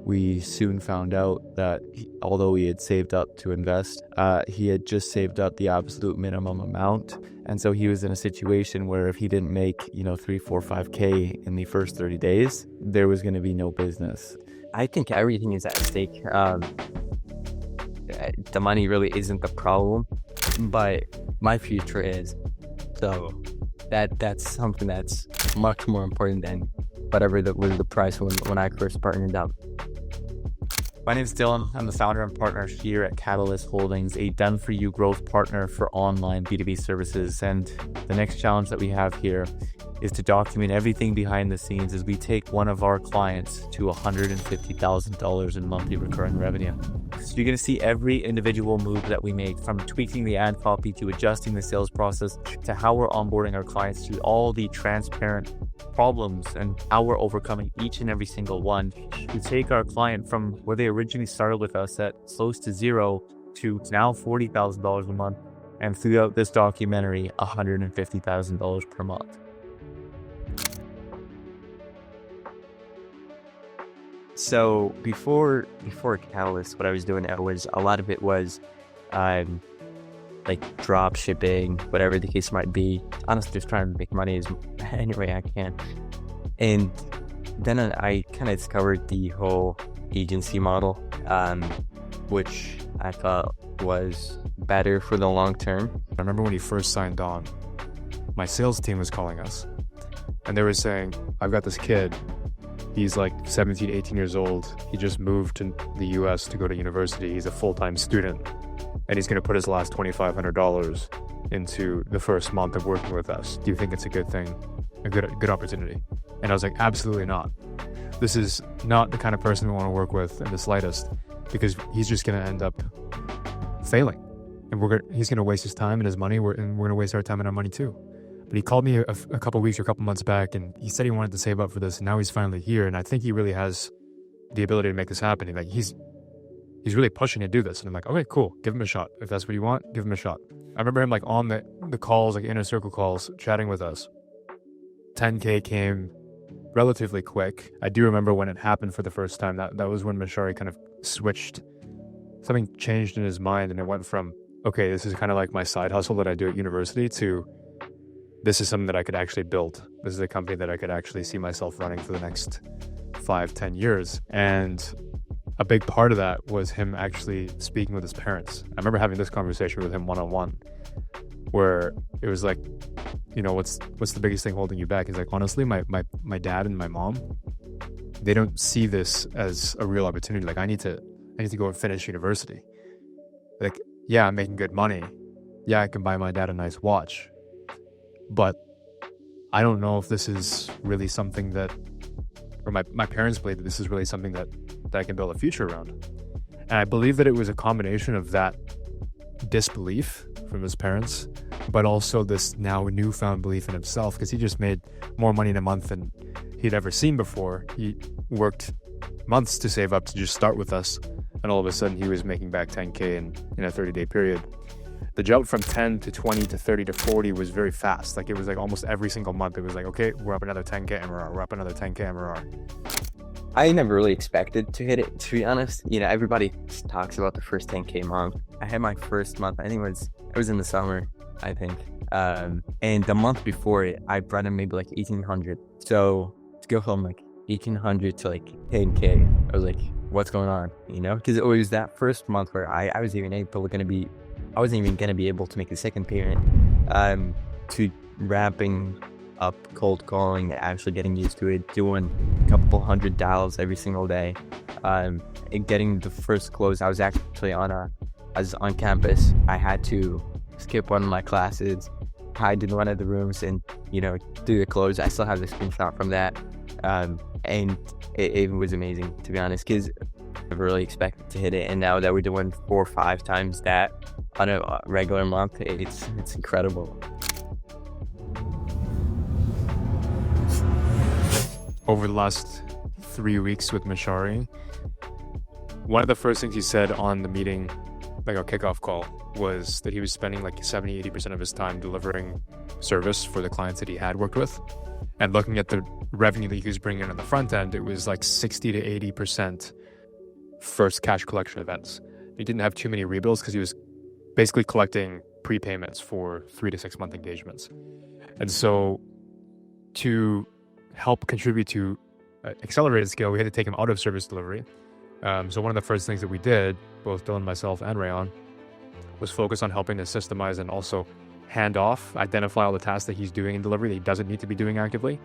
we soon found out that although he had saved up to invest, he had just saved up the absolute minimum amount. And so he was in a situation where if he didn't make, 3, 4, 5K in the first 30 days, there was going to be no business. I think everything is at stake. The money really isn't the problem, but my future is. So that's something that's much more important than whatever was the price when I first partnered up. My name is Dylan. I'm the founder and partner here at Catalyst Holdings, a done-for-you growth partner for online B2B services. And the next challenge that we have here is to document everything behind the scenes as we take one of our clients to $150,000 in monthly recurring revenue. So you're going to see every individual move that we make, from tweaking the ad copy to adjusting the sales process to how we're onboarding our clients, to all the transparent problems and how we're overcoming each and every single one to take our client from where they originally started with us at close to zero to now $40,000 a month, and throughout this documentary, $150,000 per month. So before Catalyst, what I was doing, a lot of it was like drop shipping, whatever the case might be. Honestly, just trying to make money any way I can. And then I kind of discovered the whole agency model, which I thought was better for the long term. I remember when he first signed on, my sales team was calling us and they were saying, I've got this kid. He's like 17, 18 years old. He just moved to the US to go to university. He's a full-time student. And he's going to put his last $2,500 into the first month of working with us. Do you think it's a good thing? A good opportunity? And I was like, absolutely not. This is not the kind of person we want to work with in the slightest, because he's just going to end up failing. And he's going to waste his time and his money, and we're going to waste our time and our money too. But he called me a couple weeks or a couple months back, and he said he wanted to save up for this, and now he's finally here. And I think he really has the ability to make this happen. Like he's really pushing to do this. And I'm like, okay, cool. Give him a shot. If that's what you want, give him a shot. I remember him like on the calls, like inner circle calls, chatting with us. 10K came relatively quick. I do remember when it happened for the first time. That was when Mashari kind of switched. Something changed in his mind, and it went from, okay, this is kind of like my side hustle that I do at university, to this is something that I could actually build. This is a company that I could actually see myself running for the next 5-10 years. And a big part of that was him actually speaking with his parents. I remember having this conversation with him one-on-one, where it was like, what's the biggest thing holding you back? He's like, honestly, my dad and my mom, they don't see this as a real opportunity. Like I need to go and finish university. Like, yeah, I'm making good money. Yeah, I can buy my dad a nice watch. But I don't know if this is really something that, or my parents believe that this is really something that I can build a future around. And I believe that it was a combination of that disbelief from his parents, but also this now newfound belief in himself, because he just made more money in a month than he'd ever seen before. He worked months to save up to just start with us, and all of a sudden he was making back 10K in a 30-day period. The jump from 10 to 20 to 30 to 40 was very fast. Like it was like almost every single month. It was like, okay, we're up another 10K MRR. We're up another 10K MRR. I never really expected to hit it, to be honest. Everybody talks about the first 10K month. I had my first month, I think it was in the summer, I think. And the month before it, I brought in maybe like 1,800. So to go from like 1,800 to like 10K, I was like, what's going on? Because it was that first month where I wasn't even going to be able to make the second payment, to wrapping up cold calling, actually getting used to it, doing a couple hundred dials every single day, and getting the first close. I was actually on campus. I had to skip one of my classes, hide in one of the rooms, and do the close. I still have the screenshot from that, and it was amazing, to be honest, because I never really expected to hit it. And now that we're doing 4 or 5 times that on a regular month, it's incredible. Over the last 3 weeks with Mashari, one of the first things he said on the meeting, like our kickoff call, was that he was spending like 70-80% of his time delivering service for the clients that he had worked with. And looking at the revenue that he was bringing in on the front end, it was like 60 to 80% first cash collection events. He didn't have too many rebills because he was basically collecting prepayments for 3 to 6 month engagements. And so to help contribute to accelerated scale, we had to take him out of service delivery. So one of the first things that we did, both Dylan, myself, and Rayon, was focus on helping to systemize and also hand off, identify all the tasks that he's doing in delivery that he doesn't need to be doing actively,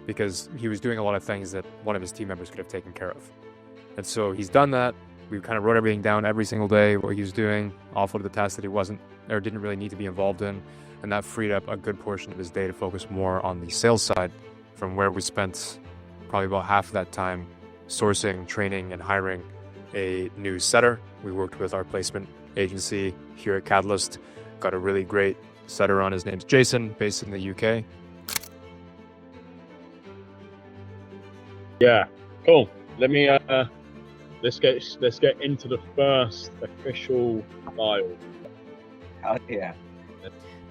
because he was doing a lot of things that one of his team members could have taken care of. And so he's done that. We kind of wrote everything down every single day, what he was doing, offloaded the tasks that he wasn't or didn't really need to be involved in. And that freed up a good portion of his day to focus more on the sales side, from where we spent probably about half of that time sourcing, training, and hiring a new setter. We worked with our placement agency here at Catalyst, got a really great setter on. His name's Jason, based in the UK. Yeah, cool. Let me let's get into the first official file. Yeah.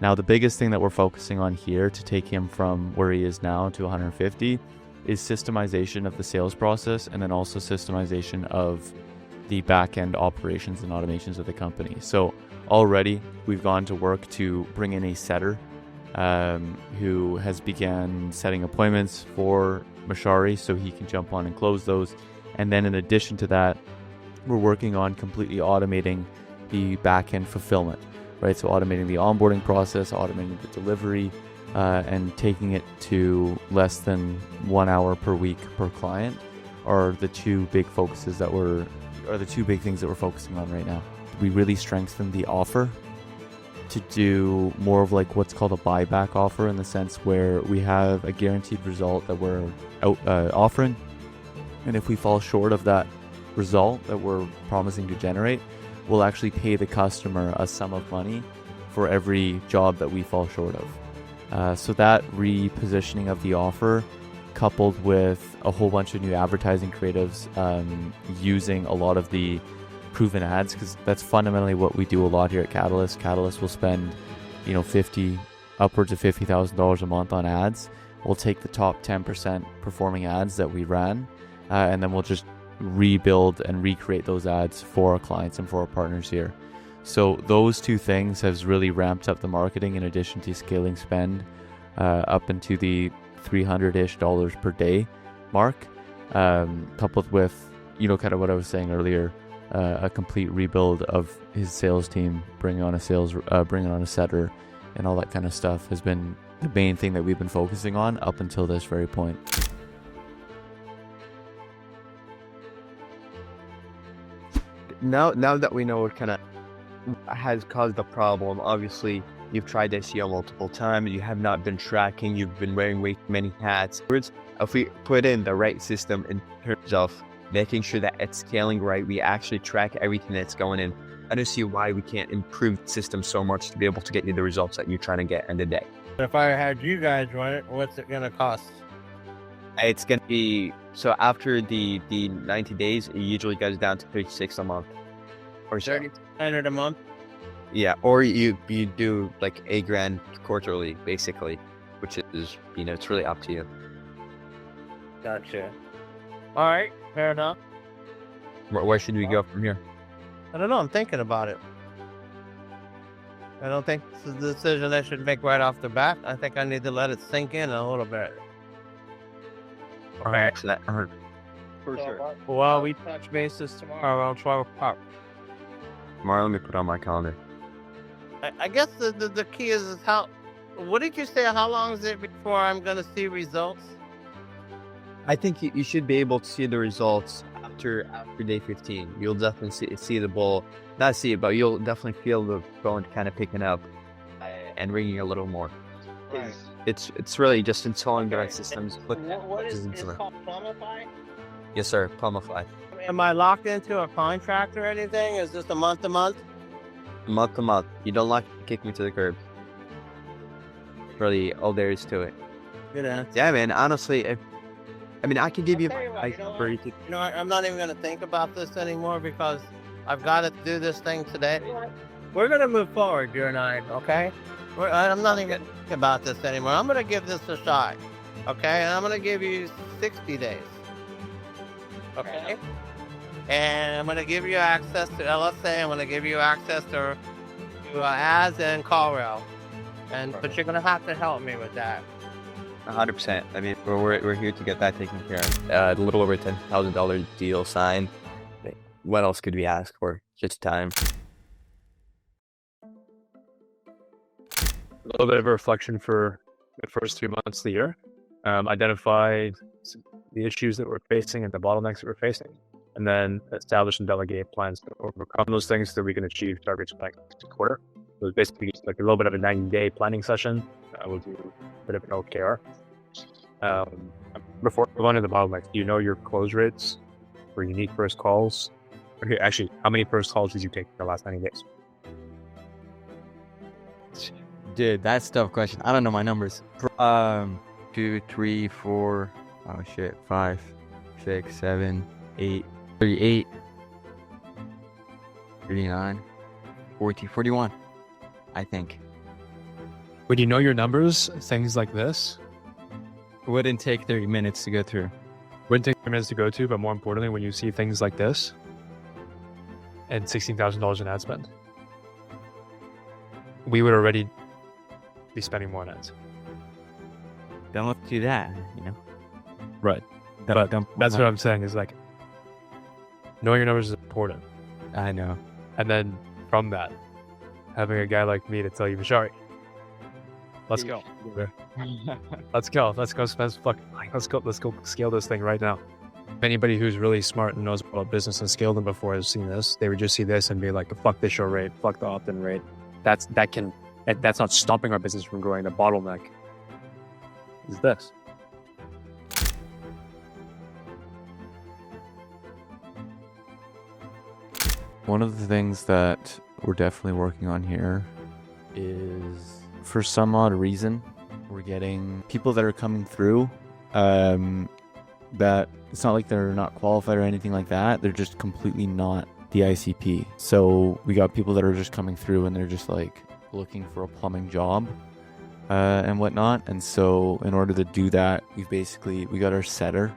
Now, the biggest thing that we're focusing on here to take him from where he is now to 150 is systemization of the sales process, and then also systemization of the back-end operations and automations of the company. So already we've gone to work to bring in a setter who has began setting appointments for Mashari so he can jump on and close those. And then in addition to that, we're working on completely automating the back-end fulfillment, right? So automating the onboarding process, automating the delivery, and taking it to less than 1 hour per week per client are the two big focuses that the two big things that we're focusing on right now. We really strengthened the offer to do more of like what's called a buyback offer, in the sense where we have a guaranteed result that we're offering. And if we fall short of that result that we're promising to generate, we'll actually pay the customer a sum of money for every job that we fall short of. So that repositioning of the offer, coupled with a whole bunch of new advertising creatives, using a lot of the proven ads, because that's fundamentally what we do a lot here at Catalyst. Catalyst will spend, upwards of $50,000 a month on ads. We'll take the top 10% performing ads that we ran, and then we'll just rebuild and recreate those ads for our clients and for our partners here. So those two things has really ramped up the marketing, in addition to scaling spend up into the $300-ish per day mark, coupled with, kind of what I was saying earlier, a complete rebuild of his sales team, bringing on a setter, and all that kind of stuff has been the main thing that we've been focusing on up until this very point. Now that we know what kind of has caused the problem, obviously you've tried SEO multiple times, you have not been tracking, you've been wearing way too many hats. If we put in the right system in terms of making sure that it's scaling right, we actually track everything that's going in, I don't see why we can't improve the system so much to be able to get you the results that you're trying to get in the day. If I had you guys run it, what's it going to cost? It's going to be, so after the 90 days, it usually goes down to 36 a month. Or so. 300 a month? Yeah, or you do like $1,000 quarterly, basically, which is, it's really up to you. Gotcha. All right, fair enough. Where should we go from here? I don't know, I'm thinking about it. I don't think this is a decision I should make right off the bat. I think I need to let it sink in a little bit. All right, so that hurt. For sure. Well, we touch bases tomorrow around 12 o'clock. Tomorrow, let me put on my calendar. I guess the key is how, what did you say, how long is it before I'm going to see results? I think you should be able to see the results after day 15. You'll definitely see the ball, not see it, but you'll definitely feel the bone kind of picking up and ringing a little more. Right. It's really just installing the right systems. What is it called, Plumify? Yes, sir, Plumify. Am I locked into a contract or anything? Is this a month to month? Month to month. You don't like to kick me to the curb. Really, all there is to it. Good answer. Yeah, man. Honestly, I can give you. I'm not even going to think about this anymore because I've got to do this thing today. We're going to move forward, you and I, okay? I'm not even going to think about this anymore. I'm going to give this a shot, okay? And I'm going to give you 60 days, okay? And I'm going to give you access to LSA. I'm going to give you access to ads and call rail. But you're going to have to help me with that. 100%. I mean, we're here to get that taken care of. A little over $10,000 deal signed. What else could we ask for? Just time. A little bit of a reflection for the first 3 months of the year. Identify the issues that we're facing and the bottlenecks that we're facing, and then establish and delegate plans to overcome those things so that we can achieve targets by next quarter. So it's basically just like a little bit of a 90-day planning session. We'll do a bit of an OKR. Before we go on to the bottlenecks, do you know your close rates for unique first calls? Okay, actually, how many first calls did you take in the last 90 days? Dude, that's a tough question. I don't know my numbers. 2, 3, 4, 5, 6, 7, 8, 38, 39, 40, 41, I think. When you know your numbers, things like this Wouldn't take 30 minutes to go through. wouldn't take 30 minutes to go to, but more importantly, when you see things like this and $16,000 in ad spend, we would already be spending more on ads. Don't have to do that, you know? Right. But that's what I'm saying is like, knowing your numbers is important. I know. And then from that, having a guy like me to tell you, Bashari, let's go. Let's go. Let's go spend let's go scale this thing right now. Anybody who's really smart and knows about business and scaled them before has seen this. They would just see this and be like, fuck the show rate, fuck the opt-in rate. That's not stopping our business from growing. The bottleneck is this. One of the things that we're definitely working on here is, for some odd reason, we're getting people that are coming through that it's not like they're not qualified or anything like that. They're just completely not the ICP. So we got people that are just coming through and they're just like looking for a plumbing job and whatnot. And so in order to do that, we got our setter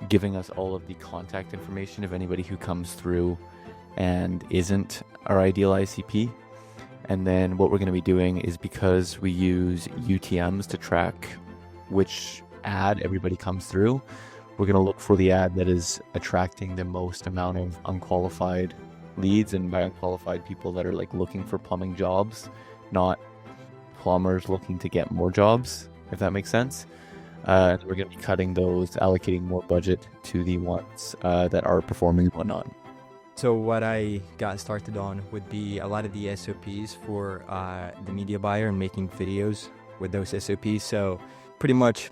giving us all of the contact information of anybody who comes through and isn't our ideal ICP. And then what we're going to be doing is, because we use UTMs to track which ad everybody comes through, we're going to look for the ad that is attracting the most amount of unqualified leads, and by unqualified, people that are like looking for plumbing jobs, not plumbers looking to get more jobs, if that makes sense. We're going to be cutting those, allocating more budget to the ones that are performing and whatnot. So what I got started on would be a lot of the SOPs for the media buyer and making videos with those SOPs. So pretty much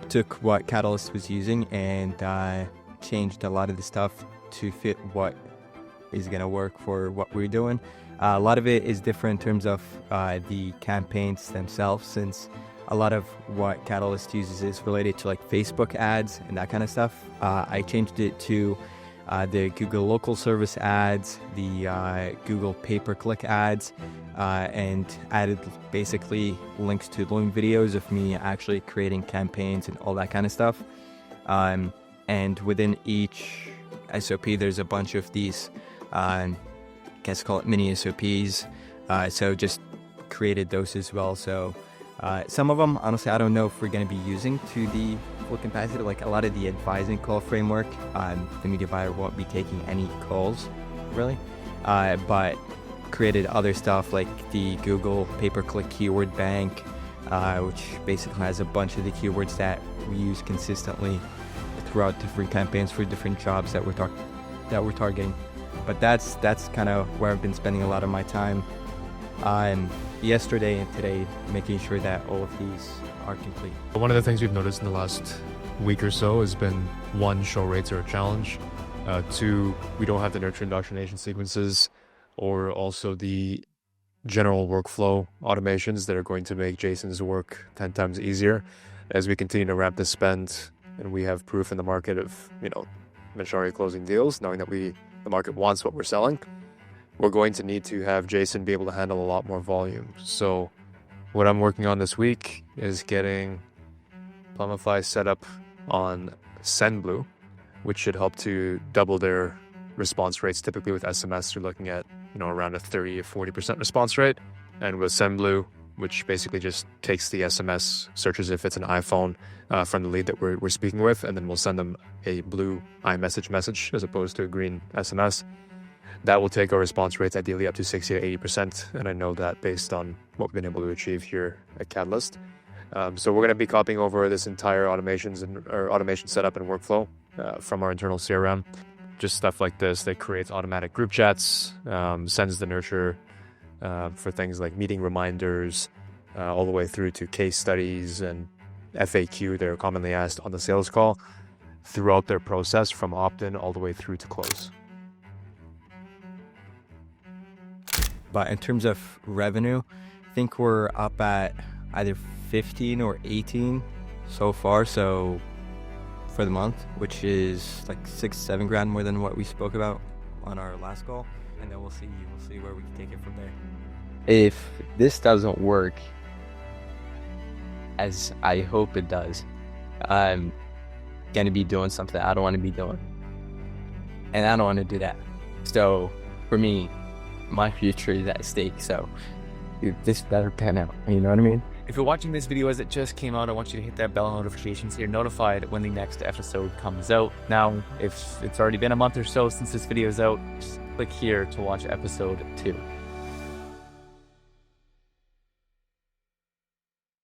took what Catalyst was using and changed a lot of the stuff to fit what is going to work for what we're doing. A lot of it is different in terms of the campaigns themselves, since a lot of what Catalyst uses is related to like Facebook ads and that kind of stuff. I changed it to the Google local service ads, the Google pay-per-click ads, and added basically links to long videos of me actually creating campaigns and all that kind of stuff. And within each SOP, there's a bunch of these, I guess call it mini SOPs. So just created those as well. So some of them, honestly, I don't know if we're going to be using to the full capacity. Like a lot of the advising call framework, the media buyer won't be taking any calls, really. But created other stuff like the Google pay-per-click keyword bank, which basically has a bunch of the keywords that we use consistently throughout different campaigns for different jobs that we're targeting. But that's kind of where I've been spending a lot of my time. Yesterday and today, making sure that all of these are complete. One of the things we've noticed in the last week or so has been, 1, show rates are a challenge. 2, we don't have the nurture indoctrination sequences, or also the general workflow automations that are going to make Jason's work 10 times easier as we continue to ramp the spend. And we have proof in the market of, Bashari closing deals, knowing that the market wants what we're selling. We're going to need to have Jason be able to handle a lot more volume. So what I'm working on this week is getting Plumify set up on SendBlue, which should help to double their response rates. Typically with SMS, you're looking at, around a 30 or 40% response rate. And with SendBlue, which basically just takes the SMS, searches if it's an iPhone from the lead that we're speaking with, and then we'll send them a blue iMessage message as opposed to a green SMS. That will take our response rates ideally up to 60 to 80%. And I know that based on what we've been able to achieve here at Catalyst. So we're going to be copying over this entire automation setup and workflow from our internal CRM. Just stuff like this that creates automatic group chats, sends the nurture for things like meeting reminders, all the way through to case studies and FAQ that are commonly asked on the sales call throughout their process from opt-in all the way through to close. But in terms of revenue, I think we're up at either 15 or 18 so far. So for the month, which is like $6-7 grand more than what we spoke about on our last call. And then we'll see where we can take it from there. If this doesn't work, as I hope it does, I'm going to be doing something I don't want to be doing. And I don't want to do that. So for me, my future is at stake. So this better pan out. You know what I mean? If you're watching this video as it just came out, I want you to hit that bell notification so you're notified when the next episode comes out. Now, if it's already been a month or so since this video is out, just click here to watch episode 2.